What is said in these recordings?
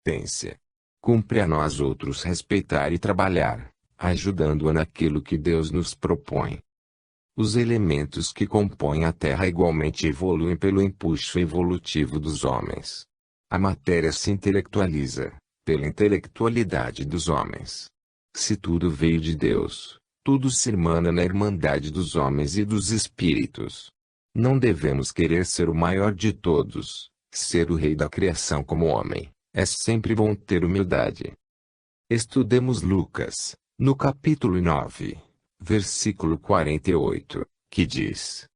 competência. Cumpre a nós outros respeitar e trabalhar, ajudando-a naquilo que Deus nos propõe. Os elementos que compõem a Terra igualmente evoluem pelo impulso evolutivo dos homens. A matéria se intelectualiza, pela intelectualidade dos homens. Se tudo veio de Deus, tudo se irmana na irmandade dos homens e dos espíritos. Não devemos querer ser o maior de todos, ser o rei da criação como homem. É sempre bom ter humildade. Estudemos Lucas, no capítulo 9, versículo 48, que diz: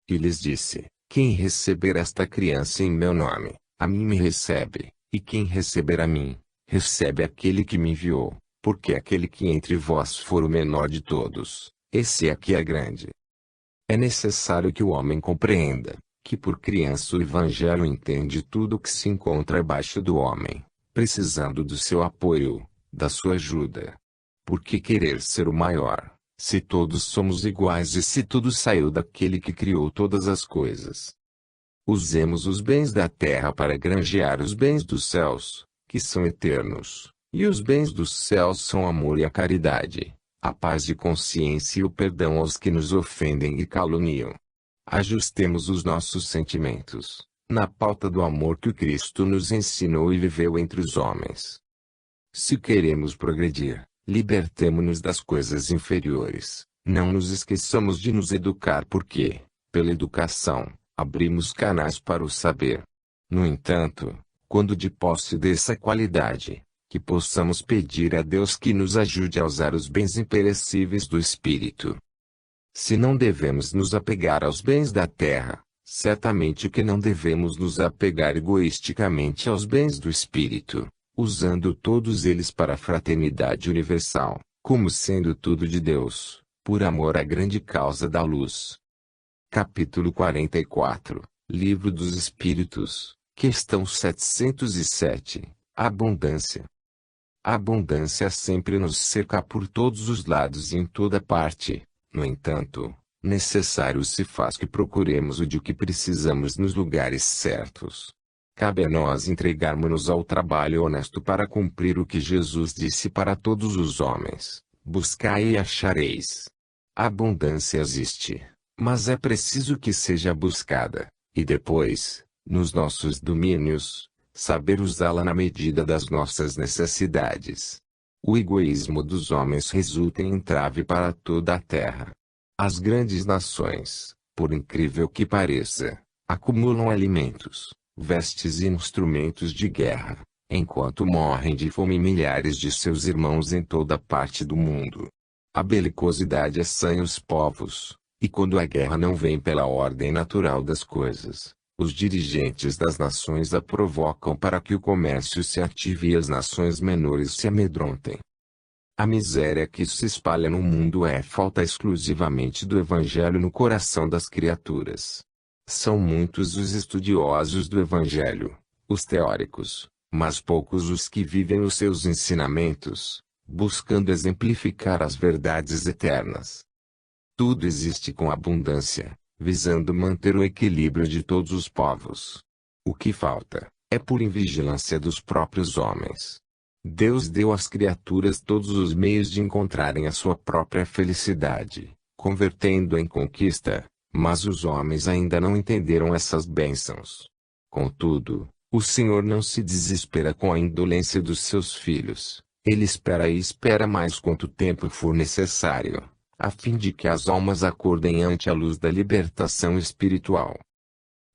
E lhes disse: Quem receber esta criança em meu nome, a mim me recebe, e quem receber a mim, recebe aquele que me enviou, porque aquele que entre vós for o menor de todos, esse aqui é grande. É necessário que o homem compreenda que por criança o Evangelho entende tudo o que se encontra abaixo do homem, precisando do seu apoio, da sua ajuda. Por que querer ser o maior, se todos somos iguais e se tudo saiu daquele que criou todas as coisas? Usemos os bens da terra para granjear os bens dos céus, que são eternos, e os bens dos céus são o amor e a caridade, a paz de consciência e o perdão aos que nos ofendem e caluniam. Ajustemos os nossos sentimentos, na pauta do amor que o Cristo nos ensinou e viveu entre os homens. Se queremos progredir, libertemo-nos das coisas inferiores, não nos esqueçamos de nos educar porque, pela educação, abrimos canais para o saber. No entanto, quando de posse dessa qualidade, que possamos pedir a Deus que nos ajude a usar os bens imperecíveis do Espírito. Se não devemos nos apegar aos bens da terra, certamente que não devemos nos apegar egoisticamente aos bens do Espírito, usando todos eles para a fraternidade universal, como sendo tudo de Deus, por amor à grande causa da luz. Capítulo 44, Livro dos Espíritos, questão 707, Abundância. A abundância sempre nos cerca por todos os lados e em toda parte. No entanto, necessário se faz que procuremos o de que precisamos nos lugares certos. Cabe a nós entregarmos-nos ao trabalho honesto para cumprir o que Jesus disse para todos os homens: buscai e achareis. A abundância existe, mas é preciso que seja buscada, e depois, nos nossos domínios, saber usá-la na medida das nossas necessidades. O egoísmo dos homens resulta em entrave para toda a terra. As grandes nações, por incrível que pareça, acumulam alimentos, vestes e instrumentos de guerra, enquanto morrem de fome milhares de seus irmãos em toda parte do mundo. A belicosidade assanha os povos, e quando a guerra não vem pela ordem natural das coisas, os dirigentes das nações a provocam para que o comércio se ative e as nações menores se amedrontem. A miséria que se espalha no mundo é falta exclusivamente do Evangelho no coração das criaturas. São muitos os estudiosos do Evangelho, os teóricos, mas poucos os que vivem os seus ensinamentos, buscando exemplificar as verdades eternas. Tudo existe com abundância, visando manter o equilíbrio de todos os povos. O que falta é por invigilância dos próprios homens. Deus deu às criaturas todos os meios de encontrarem a sua própria felicidade, convertendo-a em conquista, mas os homens ainda não entenderam essas bênçãos. Contudo, o Senhor não se desespera com a indolência dos seus filhos. Ele espera e espera mais quanto tempo for necessário, a fim de que as almas acordem ante a luz da libertação espiritual.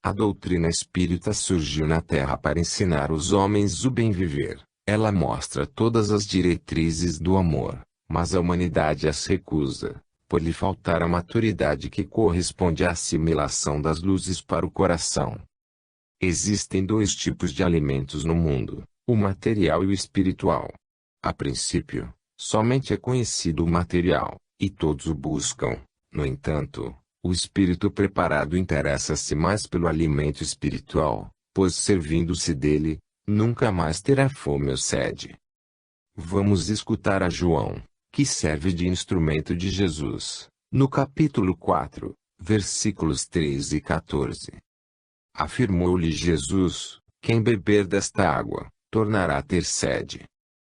A doutrina espírita surgiu na Terra para ensinar os homens o bem viver. Ela mostra todas as diretrizes do amor, mas a humanidade as recusa, por lhe faltar a maturidade que corresponde à assimilação das luzes para o coração. Existem dois tipos de alimentos no mundo, o material e o espiritual. A princípio, somente é conhecido o material, e todos o buscam. No entanto, o espírito preparado interessa-se mais pelo alimento espiritual, pois servindo-se dele, nunca mais terá fome ou sede. Vamos escutar a João, que serve de instrumento de Jesus, no capítulo 4, versículos 13 e 14. Afirmou-lhe Jesus: quem beber desta água, tornará a ter sede.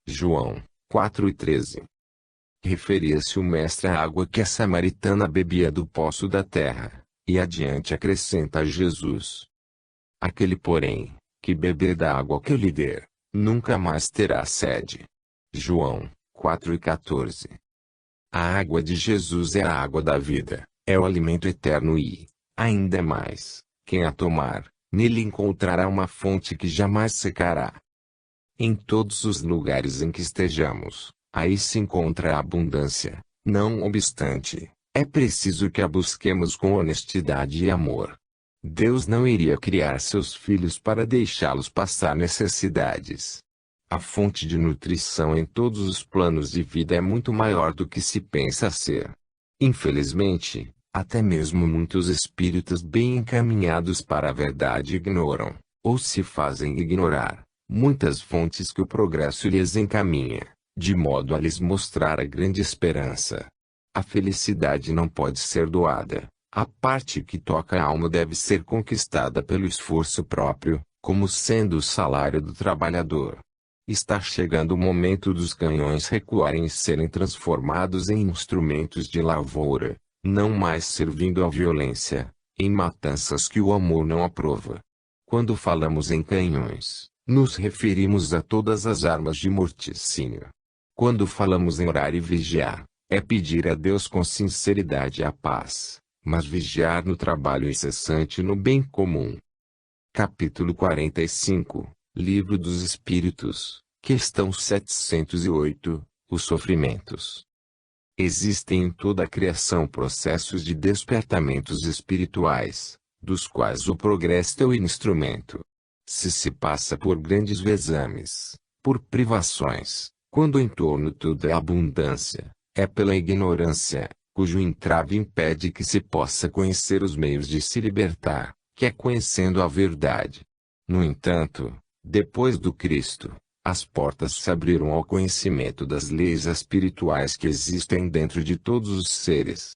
João 4:13. Referia-se o mestre à água que a samaritana bebia do poço da terra, e adiante acrescenta Jesus: aquele, porém, que beber da água que eu lhe der, nunca mais terá sede. João 4:14. A água de Jesus é a água da vida, é o alimento eterno e, ainda mais, quem a tomar, nele encontrará uma fonte que jamais secará. Em todos os lugares em que estejamos, aí se encontra a abundância. Não obstante, é preciso que a busquemos com honestidade e amor. Deus não iria criar seus filhos para deixá-los passar necessidades. A fonte de nutrição em todos os planos de vida é muito maior do que se pensa ser. Infelizmente, até mesmo muitos espíritas bem encaminhados para a verdade ignoram, ou se fazem ignorar, muitas fontes que o progresso lhes encaminha, de modo a lhes mostrar a grande esperança. A felicidade não pode ser doada, a parte que toca a alma deve ser conquistada pelo esforço próprio, como sendo o salário do trabalhador. Está chegando o momento dos canhões recuarem e serem transformados em instrumentos de lavoura, não mais servindo à violência, em matanças que o amor não aprova. Quando falamos em canhões, nos referimos a todas as armas de morticínio. Quando falamos em orar e vigiar, é pedir a Deus com sinceridade a paz, mas vigiar no trabalho incessante no bem comum. Capítulo 45, Livro dos Espíritos, questão 708, os sofrimentos. Existem em toda a criação processos de despertamentos espirituais, dos quais o progresso é o instrumento. Se passa por grandes vezames, por privações, quando em torno tudo é abundância, é pela ignorância, cujo entrave impede que se possa conhecer os meios de se libertar, que é conhecendo a verdade. No entanto, depois do Cristo, as portas se abriram ao conhecimento das leis espirituais que existem dentro de todos os seres.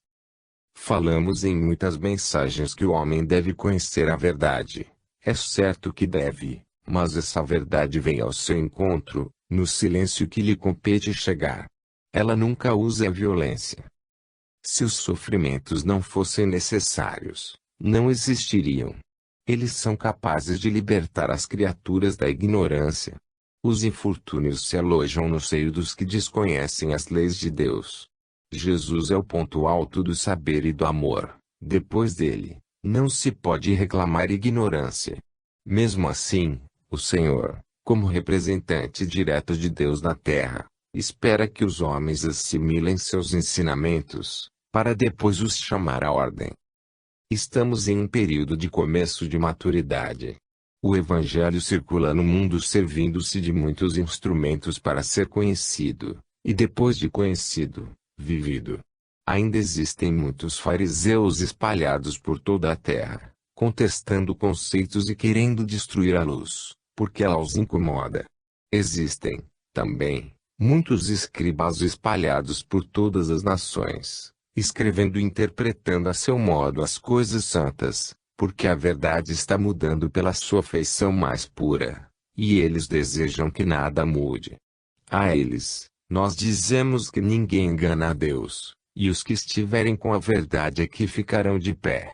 Falamos em muitas mensagens que o homem deve conhecer a verdade. É certo que deve, mas essa verdade vem ao seu encontro, no silêncio que lhe compete chegar. Ela nunca usa a violência. Se os sofrimentos não fossem necessários, não existiriam. Eles são capazes de libertar as criaturas da ignorância. Os infortúnios se alojam no seio dos que desconhecem as leis de Deus. Jesus é o ponto alto do saber e do amor. Depois dele, não se pode reclamar ignorância. Mesmo assim, o Senhor, como representante direto de Deus na terra, espera que os homens assimilem seus ensinamentos, para depois os chamar à ordem. Estamos em um período de começo de maturidade. O Evangelho circula no mundo servindo-se de muitos instrumentos para ser conhecido, e depois de conhecido, vivido. Ainda existem muitos fariseus espalhados por toda a terra, contestando conceitos e querendo destruir a luz, porque ela os incomoda. Existem, também, muitos escribas espalhados por todas as nações, escrevendo e interpretando a seu modo as coisas santas, porque a verdade está mudando pela sua feição mais pura, e eles desejam que nada mude. A eles, nós dizemos que ninguém engana a Deus, e os que estiverem com a verdade é que ficarão de pé.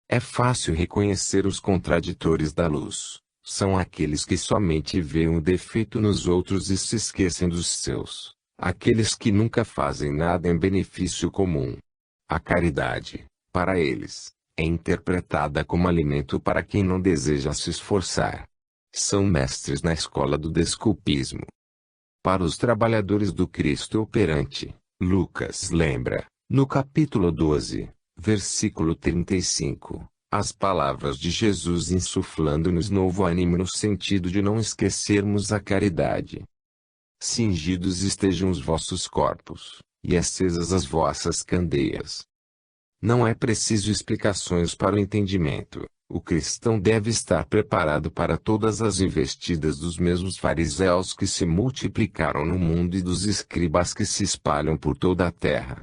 É fácil reconhecer os contraditores da luz. São aqueles que somente veem o defeito nos outros e se esquecem dos seus. Aqueles que nunca fazem nada em benefício comum. A caridade, para eles, é interpretada como alimento para quem não deseja se esforçar. São mestres na escola do desculpismo. Para os trabalhadores do Cristo operante, Lucas lembra, no capítulo 12, versículo 35, as palavras de Jesus insuflando-nos novo ânimo no sentido de não esquecermos a caridade. Cingidos estejam os vossos corpos, e acesas as vossas candeias. Não é preciso explicações para o entendimento. O cristão deve estar preparado para todas as investidas dos mesmos fariseus que se multiplicaram no mundo e dos escribas que se espalham por toda a terra.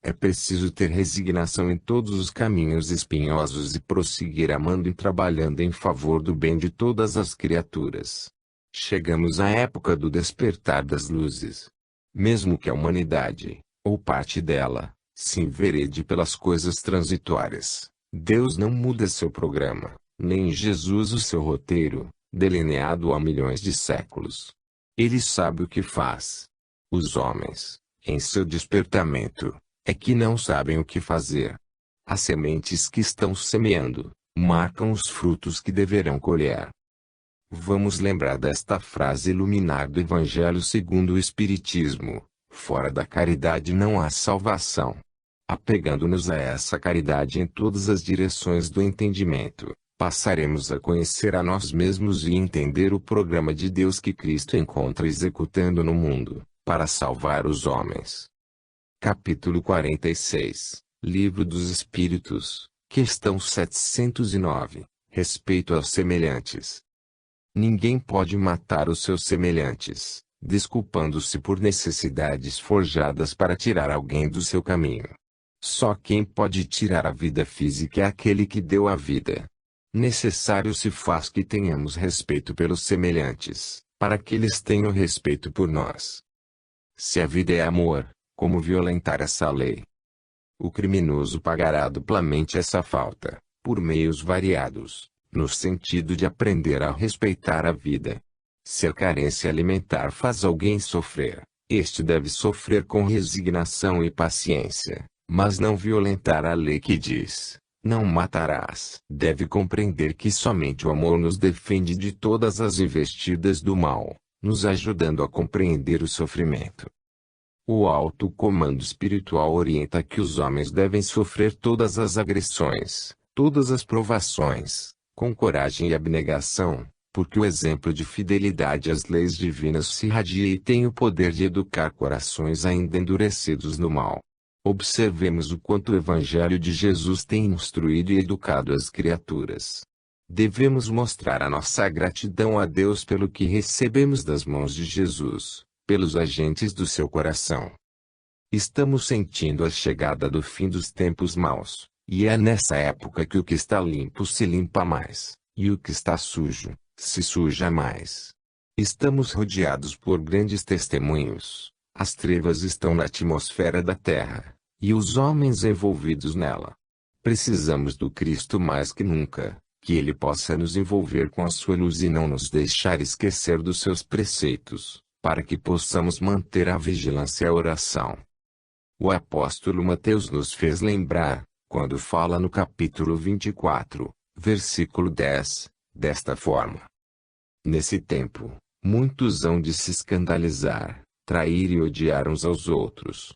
É preciso ter resignação em todos os caminhos espinhosos e prosseguir amando e trabalhando em favor do bem de todas as criaturas. Chegamos à época do despertar das luzes. Mesmo que a humanidade, ou parte dela, se enverede pelas coisas transitórias, Deus não muda seu programa, nem Jesus o seu roteiro, delineado há milhões de séculos. Ele sabe o que faz. Os homens, em seu despertamento, é que não sabem o que fazer. As sementes que estão semeando, marcam os frutos que deverão colher. Vamos lembrar desta frase luminar do Evangelho segundo o Espiritismo: fora da caridade não há salvação. Apegando-nos a essa caridade em todas as direções do entendimento, passaremos a conhecer a nós mesmos e entender o programa de Deus que Cristo encontra executando no mundo, para salvar os homens. Capítulo 46, Livro dos Espíritos, questão 709, respeito aos semelhantes. Ninguém pode matar os seus semelhantes, desculpando-se por necessidades forjadas para tirar alguém do seu caminho. Só quem pode tirar a vida física é aquele que deu a vida. Necessário se faz que tenhamos respeito pelos semelhantes, para que eles tenham respeito por nós. Se a vida é amor, como violentar essa lei? O criminoso pagará duplamente essa falta, por meios variados, no sentido de aprender a respeitar a vida. Se a carência alimentar faz alguém sofrer, este deve sofrer com resignação e paciência, mas não violentar a lei que diz: não matarás. Deve compreender que somente o amor nos defende de todas as investidas do mal, nos ajudando a compreender o sofrimento. O alto comando espiritual orienta que os homens devem sofrer todas as agressões, todas as provações, com coragem e abnegação, porque o exemplo de fidelidade às leis divinas se irradia e tem o poder de educar corações ainda endurecidos no mal. Observemos o quanto o Evangelho de Jesus tem instruído e educado as criaturas. Devemos mostrar a nossa gratidão a Deus pelo que recebemos das mãos de Jesus, pelos agentes do seu coração. Estamos sentindo a chegada do fim dos tempos maus, e é nessa época que o que está limpo se limpa mais, e o que está sujo, se suja mais. Estamos rodeados por grandes testemunhos. As trevas estão na atmosfera da Terra, e os homens envolvidos nela. Precisamos do Cristo mais que nunca, que Ele possa nos envolver com a sua luz e não nos deixar esquecer dos seus preceitos, para que possamos manter a vigilância e a oração. O apóstolo Mateus nos fez lembrar, quando fala no capítulo 24, versículo 10, desta forma: nesse tempo, muitos hão de se escandalizar, trair e odiar uns aos outros.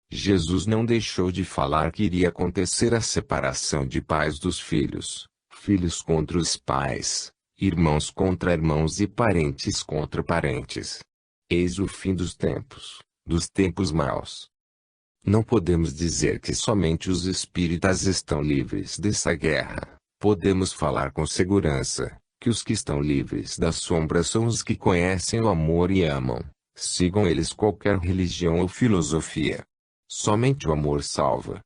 Jesus não deixou de falar que iria acontecer a separação de pais dos filhos, filhos contra os pais, irmãos contra irmãos e parentes contra parentes. Eis o fim dos tempos maus. Não podemos dizer que somente os espíritas estão livres dessa guerra. Podemos falar com segurança que os que estão livres da sombra são os que conhecem o amor e amam, sigam eles qualquer religião ou filosofia. Somente o amor salva.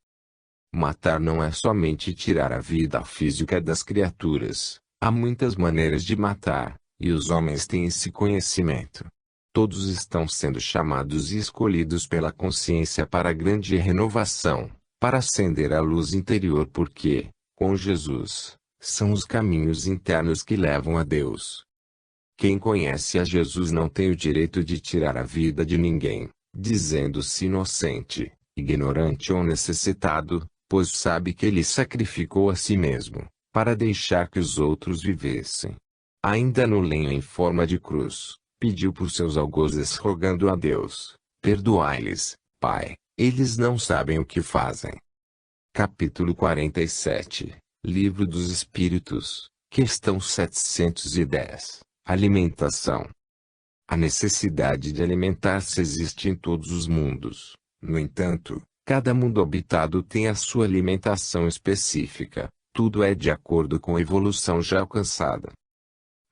Matar não é somente tirar a vida física das criaturas. Há muitas maneiras de matar, e os homens têm esse conhecimento. Todos estão sendo chamados e escolhidos pela consciência para a grande renovação, para acender a luz interior porque, com Jesus, são os caminhos internos que levam a Deus. Quem conhece a Jesus não tem o direito de tirar a vida de ninguém, dizendo-se inocente, ignorante ou necessitado, pois sabe que ele sacrificou a si mesmo, para deixar que os outros vivessem. Ainda no lenho em forma de cruz, pediu por seus algozes rogando a Deus: perdoai-lhes, Pai, eles não sabem o que fazem. Capítulo 47, Livro dos Espíritos, questão 710, Alimentação. A necessidade de alimentar-se existe em todos os mundos. No entanto, cada mundo habitado tem a sua alimentação específica. Tudo é de acordo com a evolução já alcançada.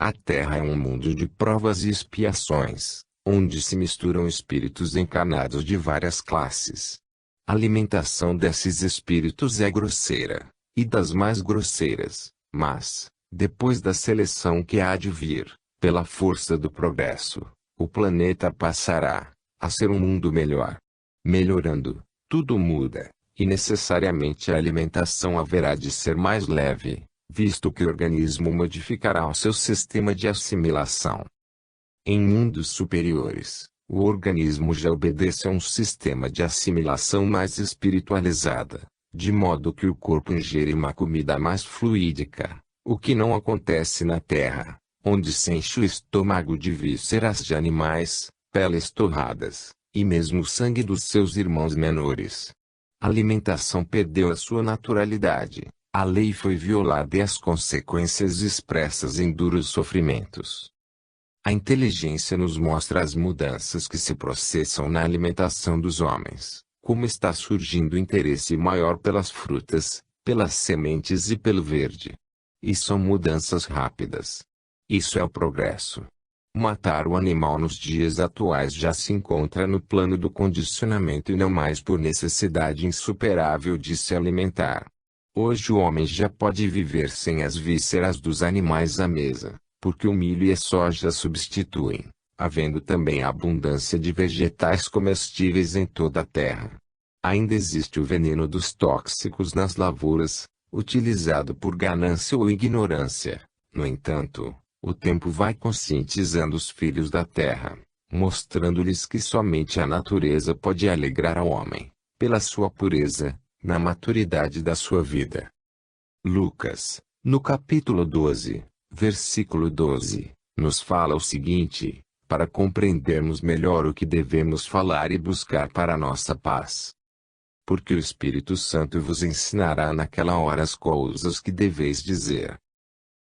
A Terra é um mundo de provas e expiações, onde se misturam espíritos encarnados de várias classes. A alimentação desses espíritos é grosseira, e das mais grosseiras, mas, depois da seleção que há de vir, Pela força do progresso, o planeta passará a ser um mundo melhor. Melhorando, tudo muda, e necessariamente a alimentação haverá de ser mais leve, visto que o organismo modificará o seu sistema de assimilação. Em mundos superiores, o organismo já obedece a um sistema de assimilação mais espiritualizada, de modo que o corpo ingere uma comida mais fluídica, o que não acontece na Terra, onde se enche o estômago de vísceras de animais, peles torradas, e mesmo o sangue dos seus irmãos menores. A alimentação perdeu a sua naturalidade, a lei foi violada e as consequências expressas em duros sofrimentos. A inteligência nos mostra as mudanças que se processam na alimentação dos homens, como está surgindo interesse maior pelas frutas, pelas sementes e pelo verde. E são mudanças rápidas. Isso é o progresso. Matar o animal nos dias atuais já se encontra no plano do condicionamento e não mais por necessidade insuperável de se alimentar. Hoje o homem já pode viver sem as vísceras dos animais à mesa, porque o milho e a soja substituem, havendo também abundância de vegetais comestíveis em toda a terra. Ainda existe o veneno dos tóxicos nas lavouras, utilizado por ganância ou ignorância. No entanto, o tempo vai conscientizando os filhos da terra, mostrando-lhes que somente a natureza pode alegrar ao homem, pela sua pureza, na maturidade da sua vida. Lucas, no capítulo 12, versículo 12, nos fala o seguinte, para compreendermos melhor o que devemos falar e buscar para a nossa paz. Porque o Espírito Santo vos ensinará naquela hora as coisas que deveis dizer.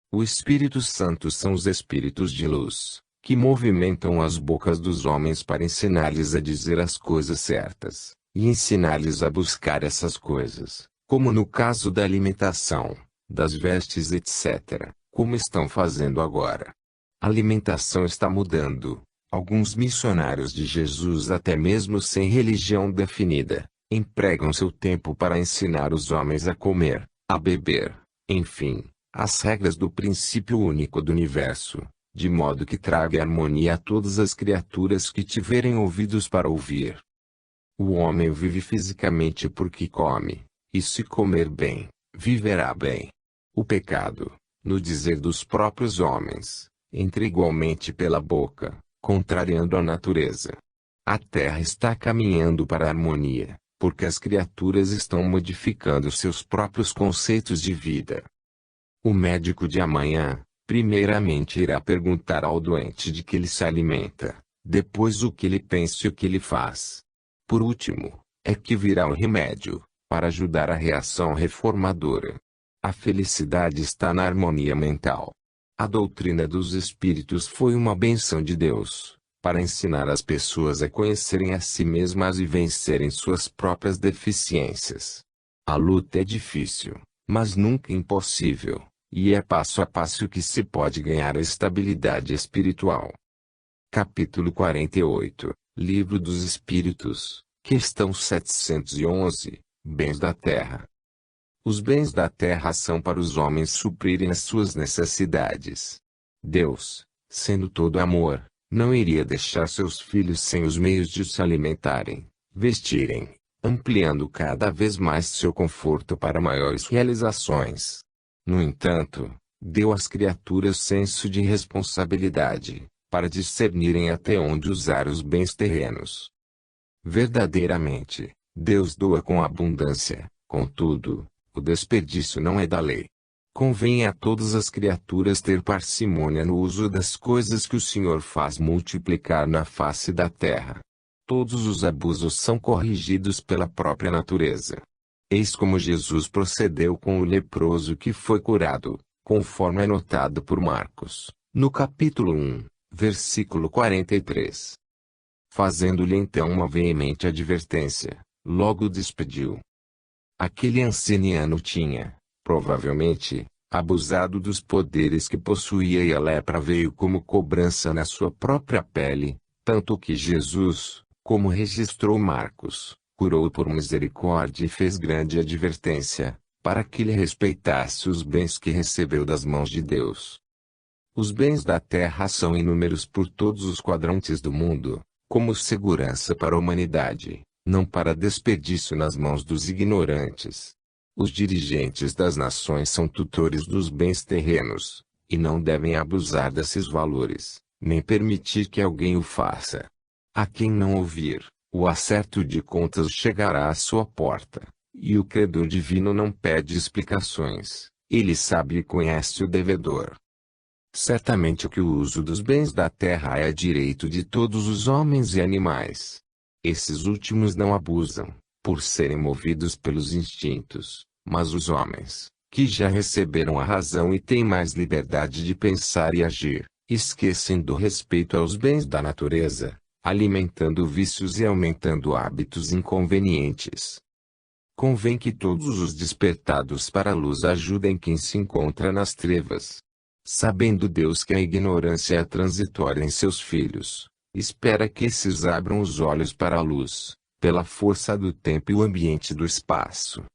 O Espírito Santo são os Espíritos de luz, que movimentam as bocas dos homens para ensinar-lhes a dizer as coisas certas, e ensinar-lhes a buscar essas coisas, como no caso da alimentação, das vestes etc., como estão fazendo agora. A alimentação está mudando. Alguns missionários de Jesus, até mesmo sem religião definida, empregam seu tempo para ensinar os homens a comer, a beber, enfim, as regras do princípio único do universo, de modo que traga harmonia a todas as criaturas que tiverem ouvidos para ouvir. O homem vive fisicamente porque come, e se comer bem, viverá bem. O pecado, no dizer dos próprios homens, entra igualmente pela boca, contrariando a natureza. A terra está caminhando para a harmonia, porque as criaturas estão modificando seus próprios conceitos de vida. O médico de amanhã, primeiramente irá perguntar ao doente de que ele se alimenta, depois o que ele pensa e o que ele faz. Por último, é que virá o remédio, para ajudar a reação reformadora. A felicidade está na harmonia mental. A doutrina dos espíritos foi uma bênção de Deus, para ensinar as pessoas a conhecerem a si mesmas e vencerem suas próprias deficiências. A luta é difícil, mas nunca impossível, e é passo a passo que se pode ganhar a estabilidade espiritual. Capítulo 48, Livro dos Espíritos, questão 711, Bens da Terra. Os bens da terra são para os homens suprirem as suas necessidades. Deus, sendo todo amor, não iria deixar seus filhos sem os meios de se alimentarem, vestirem, ampliando cada vez mais seu conforto para maiores realizações. No entanto, deu às criaturas senso de responsabilidade, para discernirem até onde usar os bens terrenos. Verdadeiramente, Deus doa com abundância, contudo, o desperdício não é da lei. Convém a todas as criaturas ter parcimônia no uso das coisas que o Senhor faz multiplicar na face da terra. Todos os abusos são corrigidos pela própria natureza. Eis como Jesus procedeu com o leproso que foi curado, conforme é notado por Marcos, no capítulo 1, versículo 43. Fazendo-lhe então uma veemente advertência, logo despediu. Aquele anciano tinha, provavelmente, abusado dos poderes que possuía e a lepra veio como cobrança na sua própria pele, tanto que Jesus, como registrou Marcos, curou-o por misericórdia e fez grande advertência, para que ele respeitasse os bens que recebeu das mãos de Deus. Os bens da terra são inúmeros por todos os quadrantes do mundo, como segurança para a humanidade, não para desperdício nas mãos dos ignorantes. Os dirigentes das nações são tutores dos bens terrenos, e não devem abusar desses valores, nem permitir que alguém o faça. A quem não ouvir, o acerto de contas chegará à sua porta, e o credor divino não pede explicações, ele sabe e conhece o devedor. Certamente que o uso dos bens da terra é direito de todos os homens e animais. Esses últimos não abusam, por serem movidos pelos instintos, mas os homens, que já receberam a razão e têm mais liberdade de pensar e agir, esquecem do respeito aos bens da natureza, alimentando vícios e aumentando hábitos inconvenientes. Convém que todos os despertados para a luz ajudem quem se encontra nas trevas. Sabendo Deus que a ignorância é transitória em seus filhos, espera que esses abram os olhos para a luz, pela força do tempo e o ambiente do espaço.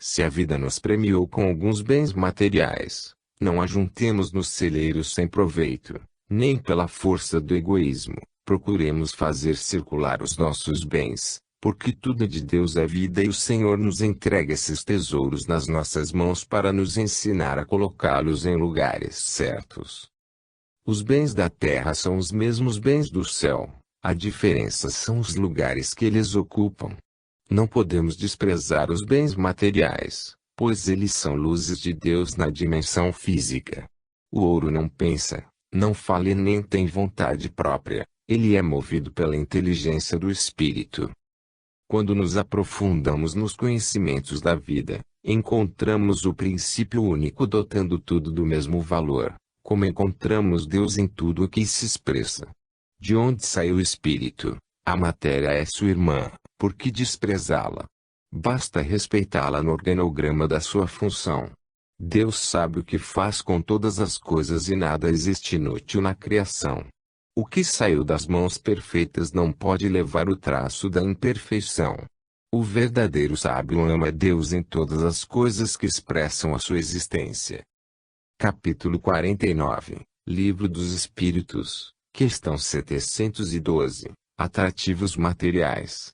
Se a vida nos premiou com alguns bens materiais, não ajuntemos nos celeiros sem proveito, nem pela força do egoísmo, procuremos fazer circular os nossos bens, porque tudo de Deus é vida e o Senhor nos entrega esses tesouros nas nossas mãos para nos ensinar a colocá-los em lugares certos. Os bens da terra são os mesmos bens do céu, a diferença são os lugares que eles ocupam. Não podemos desprezar os bens materiais, pois eles são luzes de Deus na dimensão física. O ouro não pensa, não fala e nem tem vontade própria, ele é movido pela inteligência do Espírito. Quando nos aprofundamos nos conhecimentos da vida, encontramos o princípio único dotando tudo do mesmo valor, como encontramos Deus em tudo o que se expressa. De onde sai o Espírito, a matéria é sua irmã, por que desprezá-la? Basta respeitá-la no organograma da sua função. Deus sabe o que faz com todas as coisas e nada existe inútil na criação. O que saiu das mãos perfeitas não pode levar o traço da imperfeição. O verdadeiro sábio ama Deus em todas as coisas que expressam a sua existência. Capítulo 49, Livro dos Espíritos, questão 712, Atrativos materiais.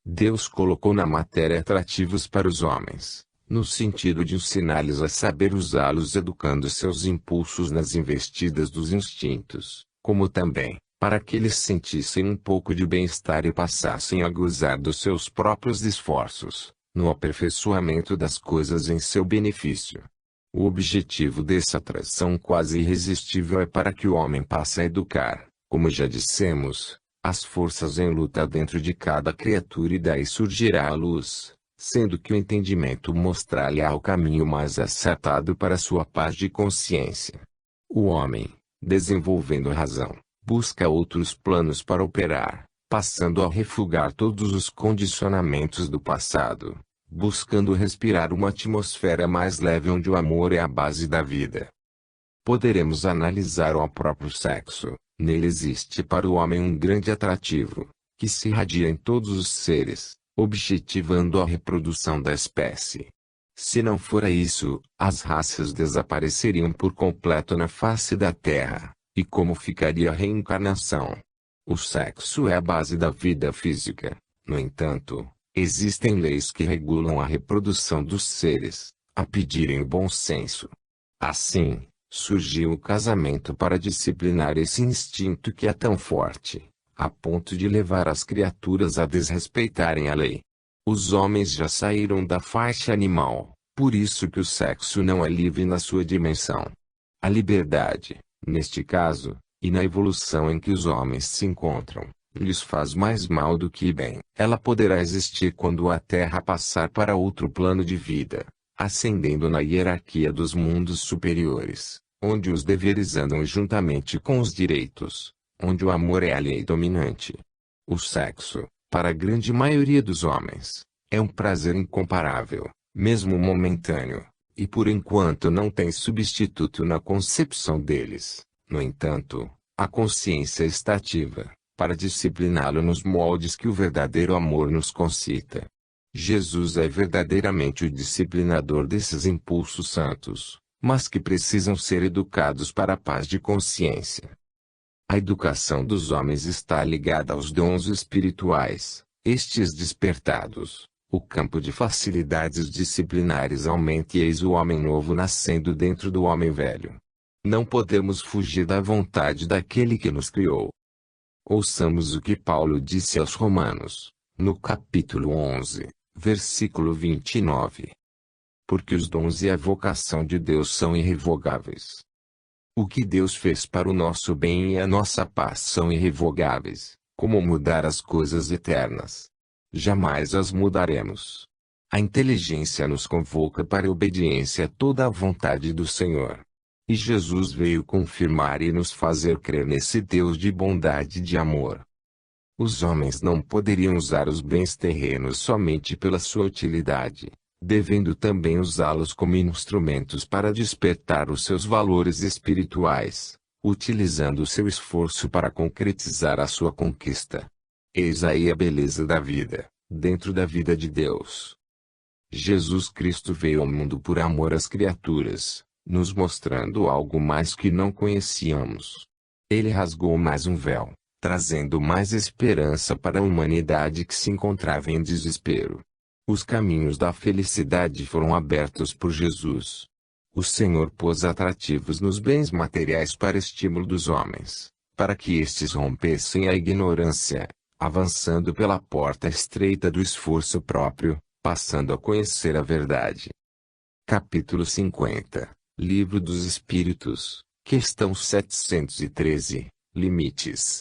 Deus colocou na matéria atrativos para os homens, no sentido de ensiná-los a saber usá-los educando seus impulsos nas investidas dos instintos, como também, para que eles sentissem um pouco de bem-estar e passassem a gozar dos seus próprios esforços, no aperfeiçoamento das coisas em seu benefício. O objetivo dessa atração quase irresistível é para que o homem passe a educar, como já dissemos, as forças em luta dentro de cada criatura e daí surgirá a luz, sendo que o entendimento mostrar-lhe-á o caminho mais acertado para sua paz de consciência. O homem, desenvolvendo a razão, busca outros planos para operar, passando a refugar todos os condicionamentos do passado, buscando respirar uma atmosfera mais leve onde o amor é a base da vida. Poderemos analisar o próprio sexo. Nele existe para o homem um grande atrativo, que se irradia em todos os seres, objetivando a reprodução da espécie. Se não fora isso, as raças desapareceriam por completo na face da Terra, e como ficaria a reencarnação? O sexo é a base da vida física. No entanto, existem leis que regulam a reprodução dos seres, a pedirem o bom senso. Assim, surgiu o casamento para disciplinar esse instinto que é tão forte, a ponto de levar as criaturas a desrespeitarem a lei. Os homens já saíram da faixa animal, por isso que o sexo não é livre na sua dimensão. A liberdade, neste caso, e na evolução em que os homens se encontram, lhes faz mais mal do que bem. Ela poderá existir quando a Terra passar para outro plano de vida, ascendendo na hierarquia dos mundos superiores, onde os deveres andam juntamente com os direitos, onde o amor é a lei dominante. O sexo, para a grande maioria dos homens, é um prazer incomparável, mesmo momentâneo, e por enquanto não tem substituto na concepção deles. No entanto, a consciência está ativa, para discipliná-lo nos moldes que o verdadeiro amor nos concita. Jesus é verdadeiramente o disciplinador desses impulsos santos, mas que precisam ser educados para a paz de consciência. A educação dos homens está ligada aos dons espirituais, estes despertados. O campo de facilidades disciplinares aumenta e eis o homem novo nascendo dentro do homem velho. Não podemos fugir da vontade daquele que nos criou. Ouçamos o que Paulo disse aos Romanos, no capítulo 11, versículo 29. Porque os dons e a vocação de Deus são irrevogáveis. O que Deus fez para o nosso bem e a nossa paz são irrevogáveis, como mudar as coisas eternas. Jamais as mudaremos. A inteligência nos convoca para a obediência a toda a vontade do Senhor. E Jesus veio confirmar e nos fazer crer nesse Deus de bondade e de amor. Os homens não poderiam usar os bens terrenos somente pela sua utilidade, devendo também usá-los como instrumentos para despertar os seus valores espirituais, utilizando o seu esforço para concretizar a sua conquista. Eis aí a beleza da vida, dentro da vida de Deus. Jesus Cristo veio ao mundo por amor às criaturas, nos mostrando algo mais que não conhecíamos. Ele rasgou mais um véu, trazendo mais esperança para a humanidade que se encontrava em desespero. Os caminhos da felicidade foram abertos por Jesus. O Senhor pôs atrativos nos bens materiais para estímulo dos homens, para que estes rompessem a ignorância, avançando pela porta estreita do esforço próprio, passando a conhecer a verdade. Capítulo 50, Livro dos Espíritos, questão 713, Limites.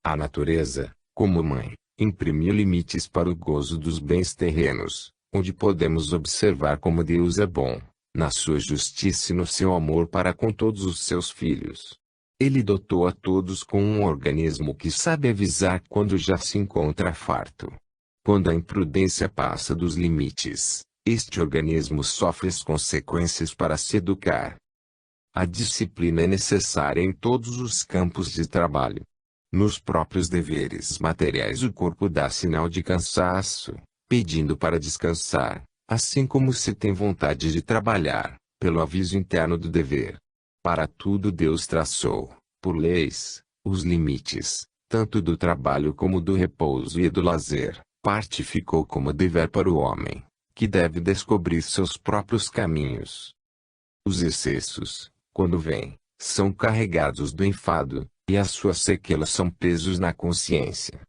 A natureza, como mãe, imprimiu limites para o gozo dos bens terrenos, onde podemos observar como Deus é bom, na sua justiça e no seu amor para com todos os seus filhos. Ele dotou a todos com um organismo que sabe avisar quando já se encontra farto. Quando a imprudência passa dos limites, este organismo sofre as consequências para se educar. A disciplina é necessária em todos os campos de trabalho. Nos próprios deveres materiais o corpo dá sinal de cansaço, pedindo para descansar, assim como se tem vontade de trabalhar, pelo aviso interno do dever. Para tudo Deus traçou, por leis, os limites, tanto do trabalho como do repouso e do lazer. Parte ficou como dever para o homem, que deve descobrir seus próprios caminhos. Os excessos, quando vêm, são carregados do enfado, e as suas sequelas são pesos na consciência.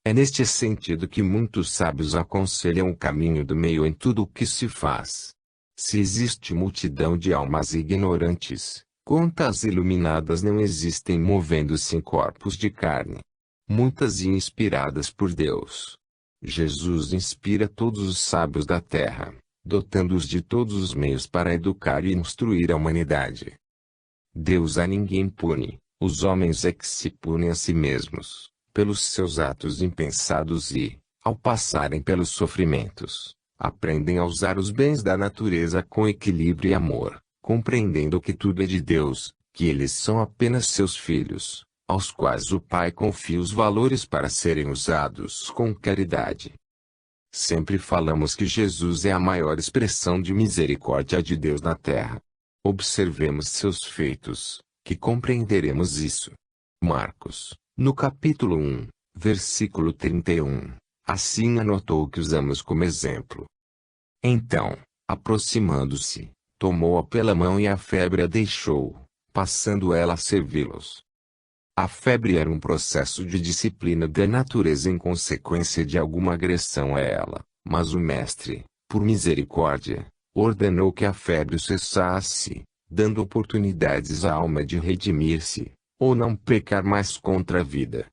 É neste sentido que muitos sábios aconselham o caminho do meio em tudo o que se faz. Se existe multidão de almas ignorantes, quantas iluminadas não existem movendo-se em corpos de carne? Muitas inspiradas por Deus. Jesus inspira todos os sábios da terra, dotando-os de todos os meios para educar e instruir a humanidade. Deus a ninguém pune, os homens é que se punem a si mesmos, pelos seus atos impensados e, ao passarem pelos sofrimentos, aprendem a usar os bens da natureza com equilíbrio e amor, compreendendo que tudo é de Deus, que eles são apenas seus filhos, aos quais o Pai confia os valores para serem usados com caridade. Sempre falamos que Jesus é a maior expressão de misericórdia de Deus na terra. Observemos seus feitos, que compreenderemos isso. Marcos, no capítulo 1, versículo 31, assim anotou o que usamos como exemplo. Então, aproximando-se, tomou-a pela mão e a febre a deixou, passando ela a servi-los. A febre era um processo de disciplina da natureza em consequência de alguma agressão a ela, mas o mestre, por misericórdia, ordenou que a febre cessasse, dando oportunidades à alma de redimir-se, ou não pecar mais contra a vida.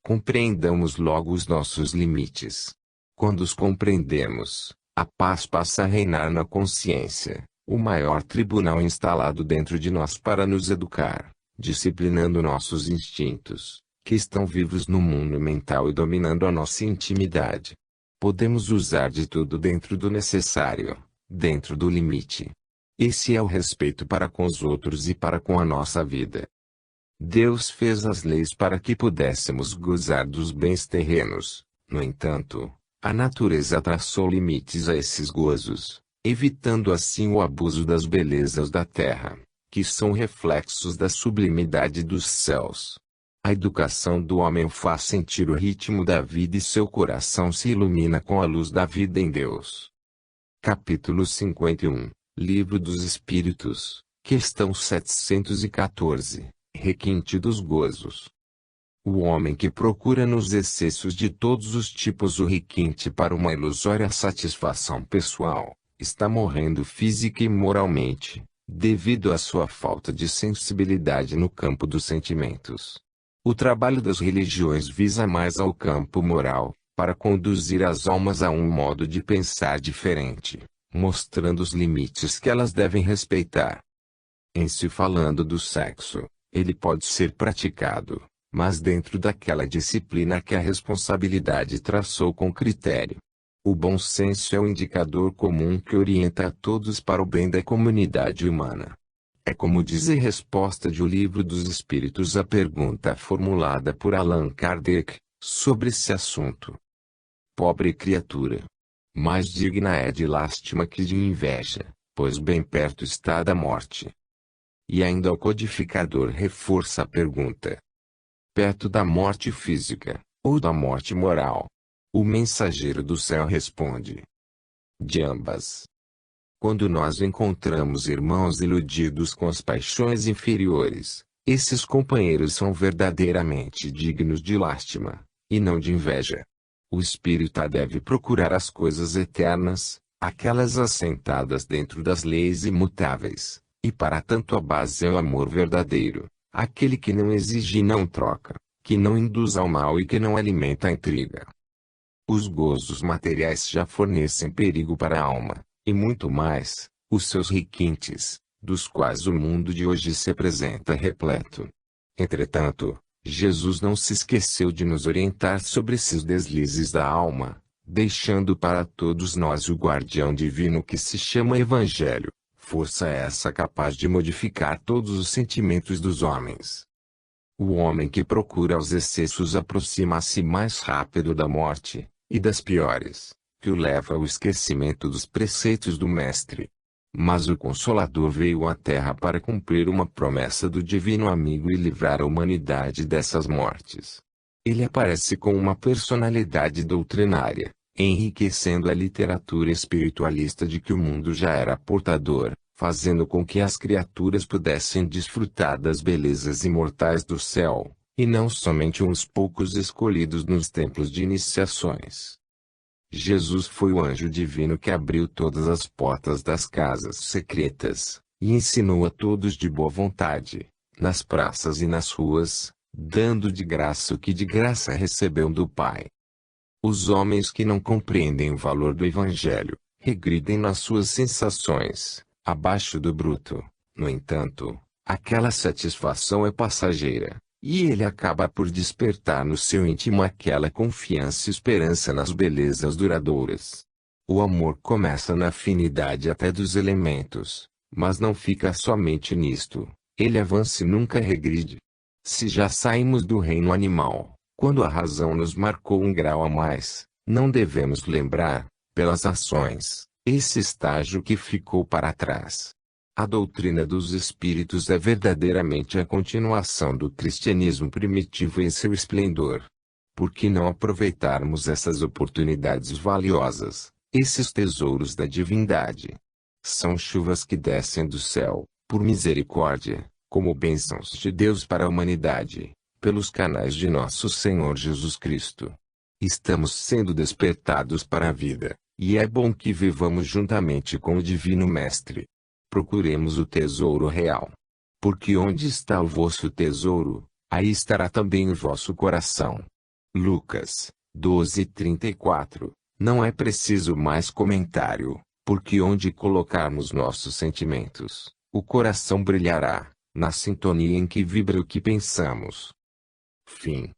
Compreendamos logo os nossos limites. Quando os compreendemos, a paz passa a reinar na consciência, o maior tribunal instalado dentro de nós para nos educar, disciplinando nossos instintos, que estão vivos no mundo mental e dominando a nossa intimidade. Podemos usar de tudo dentro do necessário, dentro do limite. Esse é o respeito para com os outros e para com a nossa vida. Deus fez as leis para que pudéssemos gozar dos bens terrenos. No entanto, a natureza traçou limites a esses gozos, evitando assim o abuso das belezas da terra, que são reflexos da sublimidade dos céus. A educação do homem o faz sentir o ritmo da vida e seu coração se ilumina com a luz da vida em Deus. Capítulo 51, Livro dos Espíritos, questão 714, Requinte dos Gozos. O homem que procura nos excessos de todos os tipos o requinte para uma ilusória satisfação pessoal, está morrendo física e moralmente, devido à sua falta de sensibilidade no campo dos sentimentos. O trabalho das religiões visa mais ao campo moral, para conduzir as almas a um modo de pensar diferente, mostrando os limites que elas devem respeitar. Em se falando do sexo, ele pode ser praticado, mas dentro daquela disciplina que a responsabilidade traçou com critério. O bom senso é o indicador comum que orienta a todos para o bem da comunidade humana. É como diz a resposta de O Livro dos Espíritos à pergunta formulada por Allan Kardec, sobre esse assunto. Pobre criatura! Mais digna é de lástima que de inveja, pois bem perto está da morte. E ainda o codificador reforça a pergunta. Perto da morte física, ou da morte moral? O mensageiro do céu responde. De ambas. Quando nós encontramos irmãos iludidos com as paixões inferiores, esses companheiros são verdadeiramente dignos de lástima, e não de inveja. O espírita deve procurar as coisas eternas, aquelas assentadas dentro das leis imutáveis, e para tanto a base é o amor verdadeiro, aquele que não exige e não troca, que não induz ao mal e que não alimenta a intriga. Os gozos materiais já fornecem perigo para a alma, e muito mais, os seus requintes, dos quais o mundo de hoje se apresenta repleto. Entretanto, Jesus não se esqueceu de nos orientar sobre esses deslizes da alma, deixando para todos nós o guardião divino que se chama Evangelho, força essa capaz de modificar todos os sentimentos dos homens. O homem que procura os excessos aproxima-se mais rápido da morte, e das piores, que o leva ao esquecimento dos preceitos do Mestre. Mas o Consolador veio à Terra para cumprir uma promessa do Divino Amigo e livrar a humanidade dessas mortes. Ele aparece com uma personalidade doutrinária, enriquecendo a literatura espiritualista de que o mundo já era portador, fazendo com que as criaturas pudessem desfrutar das belezas imortais do céu, e não somente uns poucos escolhidos nos templos de iniciações. Jesus foi o anjo divino que abriu todas as portas das casas secretas, e ensinou a todos de boa vontade, nas praças e nas ruas, dando de graça o que de graça recebeu do Pai. Os homens que não compreendem o valor do Evangelho, regridem nas suas sensações, abaixo do bruto. No entanto, aquela satisfação é passageira, e ele acaba por despertar no seu íntimo aquela confiança e esperança nas belezas duradouras. O amor começa na afinidade até dos elementos, mas não fica somente nisto, ele avança e nunca regride. Se já saímos do reino animal, quando a razão nos marcou um grau a mais, não devemos lembrar, pelas ações, esse estágio que ficou para trás. A doutrina dos espíritos é verdadeiramente a continuação do cristianismo primitivo em seu esplendor. Por que não aproveitarmos essas oportunidades valiosas, esses tesouros da divindade? São chuvas que descem do céu, por misericórdia, como bênçãos de Deus para a humanidade, pelos canais de nosso Senhor Jesus Cristo. Estamos sendo despertados para a vida, e é bom que vivamos juntamente com o Divino Mestre. Procuremos o tesouro real. Porque onde está o vosso tesouro, aí estará também o vosso coração. Lucas 12:34. Não é preciso mais comentário, porque onde colocarmos nossos sentimentos, o coração brilhará, na sintonia em que vibra o que pensamos. Fim.